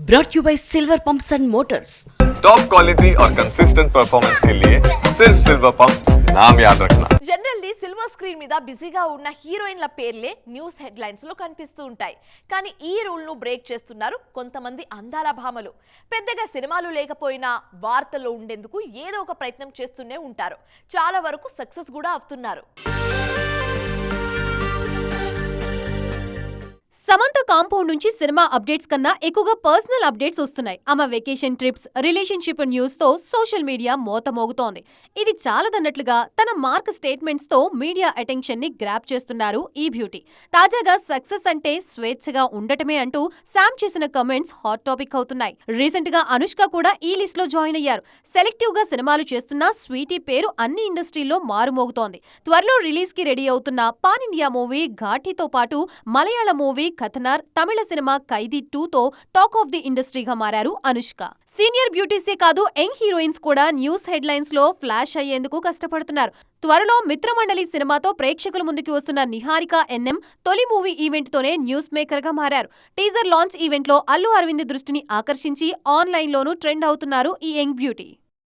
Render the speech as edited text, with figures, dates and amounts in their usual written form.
brought you by Silver Pumps and Motors. Top quality और consistent performance के लिए सिर्फ सिल्वर पंप्स नाम याद रखना. జనరల్లీ సిల్వర్ స్క్రీన్ మీద బిజీగా ఉన్న హీరోయిన్ల పేర్లే న్యూస్ హెడ్లైన్స్ లో కనిపిస్తూ ఉంటాయి. కానీ ఈ రూల్ ను బ్రేక్ చేస్తున్నారు కొంతమంది అందాల భామలు. పెద్దగా సినిమాలు లేకపోయినా వార్తల్లో ఉండేందుకు ఏదో ఒక ప్రయత్నం చేస్తూనే ఉంటారు. చాలా వరకు సక్సెస్ కూడా అవుతున్నారు. సమంత కాంపౌండ్ నుంచి సినిమా అప్డేట్స్ కన్నా ఎక్కువగా పర్సనల్ అప్డేట్స్ వస్తున్నాయి. ఆమె వెకేషన్ ట్రిప్స్, రిలేషన్షిప్ న్యూస్ తో సోషల్ మీడియా మోతమోగుతోంది. ఇది చాలదన్నట్లుగా తన మార్క్ స్టేట్మెంట్స్ తో మీడియా అటెన్షన్ ని గ్రాప్ చేస్తున్నారు ఈ బ్యూటీ. తాజాగా సక్సెస్ అంటే స్వేచ్ఛగా ఉండటమే అంటూ శామ్ చేసిన కమెంట్స్ హాట్ టాపిక్ అవుతున్నాయి. రీసెంట్ గా అనుష్క కూడా ఈ లిస్ట్ లో జాయిన్ అయ్యారు. సెలెక్టివ్ గా సినిమాలు చేస్తున్న స్వీటీ పేరు అన్ని ఇండస్ట్రీల్లో మారుమోగుతోంది. త్వరలో రిలీజ్ కి రెడీ అవుతున్న పాన్ ఇండియా మూవీ ఘాటీతో పాటు మలయాళ మూవీ కథనార్, తమిళ సినిమా ఖైదీ 2తో టాక్ ఆఫ్ ది ఇండస్ట్రీగా మారారు అనుష్క. సీనియర్ బ్యూటీసే కాదు, యంగ్ హీరోయిన్స్ కూడా న్యూస్ హెడ్లైన్స్ లో ఫ్లాష్ అయ్యేందుకు కష్టపడుతున్నారు. త్వరలో మిత్రమండలి సినిమాతో ప్రేక్షకుల ముందుకు వస్తున్న నిహారిక ఎన్ఎం తొలి మూవీ ఈవెంట్ తోనే న్యూస్ మేకర్ గా మారారు. టీజర్ లాంచ్ ఈవెంట్ లో అల్లు అరవింద్ దృష్టిని ఆకర్షించి ఆన్లైన్ లోనూ ట్రెండ్ అవుతున్నారు ఈ యంగ్ బ్యూటీ.